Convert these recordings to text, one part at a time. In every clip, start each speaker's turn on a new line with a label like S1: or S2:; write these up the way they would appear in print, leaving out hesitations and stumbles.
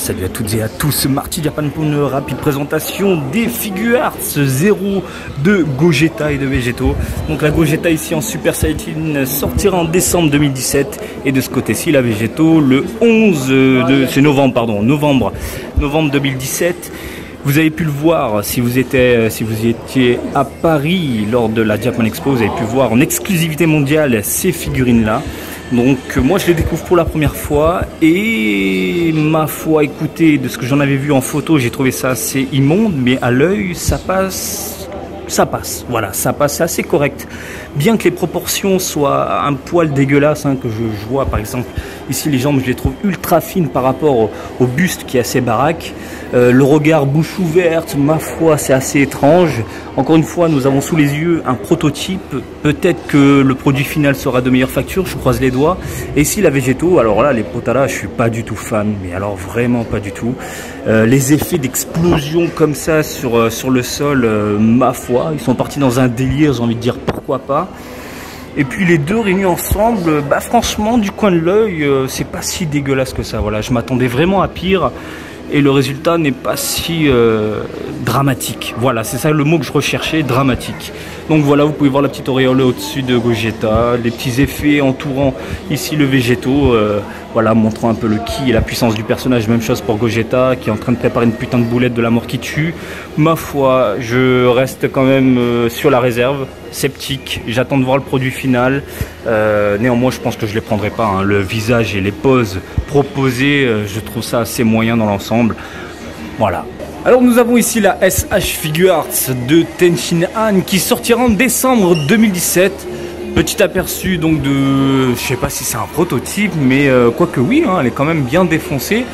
S1: Salut à toutes et à tous, Marty Japan pour une rapide présentation des Figuarts 0 de Gogeta et de Végéto. Donc la Gogeta ici en Super Saiyan sortira en décembre 2017 et de ce côté-ci la Végéto le 11 c'est novembre pardon, novembre 2017. Vous avez pu le voir si vous étiez à Paris lors de la Japan Expo, vous avez pu voir en exclusivité mondiale ces figurines là. Donc moi je les découvre pour la première fois et ma foi, écoutez, de ce que j'en avais vu en photo, j'ai trouvé ça assez immonde, mais à l'œil ça passe, voilà, ça passe, c'est assez correct. Bien que les proportions soient un poil dégueulasses, que je vois par exemple ici les jambes, je les trouve ultra fines par rapport au buste qui est assez baraque. Le regard bouche ouverte, ma foi, c'est assez étrange. Encore une fois, nous avons sous les yeux un prototype. Peut-être que le produit final sera de meilleure facture, je croise les doigts. Et ici, la Végéto, alors là, les Potala, je suis pas du tout fan, mais alors vraiment pas du tout. Les effets d'explosion comme ça sur le sol, ma foi, ils sont partis dans un délire, j'ai envie de dire pourquoi pas. Et puis les deux réunis ensemble, bah franchement, du coin de l'œil, c'est pas si dégueulasse que ça. Voilà, je m'attendais vraiment à pire. Et le résultat n'est pas si dramatique. Voilà, c'est ça le mot que je recherchais, dramatique. Donc voilà, vous pouvez voir la petite auréole au-dessus de Gogeta, les petits effets entourant ici le Végéto, voilà, montrant un peu le ki et la puissance du personnage. Même chose pour Gogeta, qui est en train de préparer une putain de boulette de la mort qui tue. Ma foi, je reste quand même sur la réserve, sceptique. J'attends de voir le produit final. Néanmoins, je pense que je ne les prendrai pas. Le visage et les poses proposées, je trouve ça assez moyen dans l'ensemble. Voilà. Alors nous avons ici la SH Figuarts de Tenshin Han qui sortira en décembre 2017. Petit aperçu donc de, je sais pas si c'est un prototype, mais quoique oui, elle est quand même bien défoncée.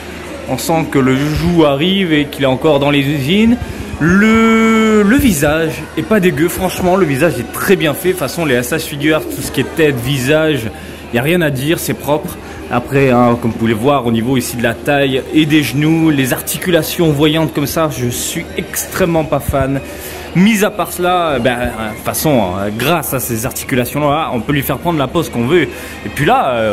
S1: On sent que le joujou arrive et qu'il est encore dans les usines. Le visage est pas dégueu, franchement le visage est très bien fait. De toute façon les SH Figuarts, tout ce qui est tête, visage, il n'y a rien à dire, c'est propre. Après, comme vous pouvez le voir au niveau ici de la taille et des genoux, les articulations voyantes comme ça, je suis extrêmement pas fan. Mis à part cela, de toute façon, grâce à ces articulations-là, on peut lui faire prendre la pose qu'on veut. Et puis là,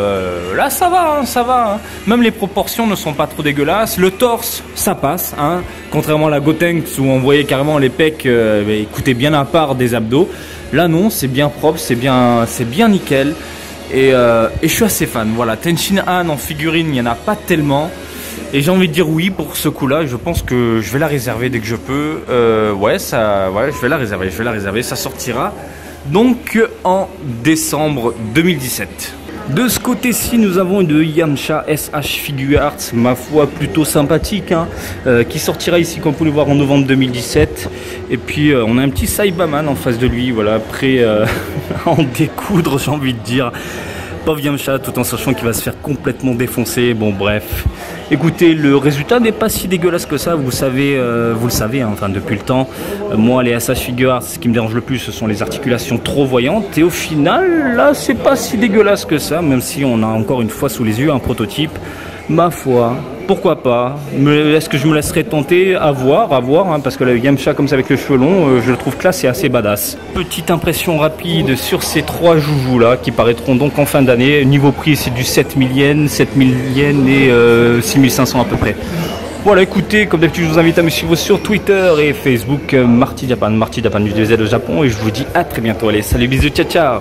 S1: là ça va, ça va. Même les proportions ne sont pas trop dégueulasses. Le torse, ça passe. Contrairement à la Gotenks où on voyait carrément les pecs, écoutez, bien à part des abdos. Là non, c'est bien propre, c'est bien nickel. Et je suis assez fan. Voilà, Tenshin Han en figurine, il n'y en a pas tellement. Et j'ai envie de dire oui pour ce coup-là. Je pense que je vais la réserver dès que je peux. Ouais, je vais la réserver. Ça sortira donc en décembre 2017. De ce côté-ci, nous avons une Yamcha SH Figuarts, ma foi plutôt sympathique, qui sortira ici, comme vous pouvez le voir, en novembre 2017. Et puis, on a un petit Saibaman en face de lui, voilà, prêt à en découdre, j'ai envie de dire. Pauvre Yamcha, tout en sachant qu'il va se faire complètement défoncer. Bon, bref. Écoutez, le résultat n'est pas si dégueulasse que ça, vous le savez, enfin depuis le temps. Moi, les SH Figuarts, ce qui me dérange le plus, ce sont les articulations trop voyantes. Et au final, là, c'est pas si dégueulasse que ça, même si on a encore une fois sous les yeux un prototype. Ma foi, pourquoi pas. Est-ce que je me laisserai tenter? À voir, parce que le Yamcha comme ça avec les cheveux longs, je le trouve classe et assez badass. Petite impression rapide sur ces trois joujoux là qui paraîtront donc en fin d'année. Niveau prix, c'est du 7000 yens et 6500 à peu près. Voilà, écoutez, comme d'habitude, je vous invite à me suivre sur Twitter et Facebook, Marty Japan du DZ au Japon, et je vous dis à très bientôt. Allez, salut, bisous, ciao, ciao.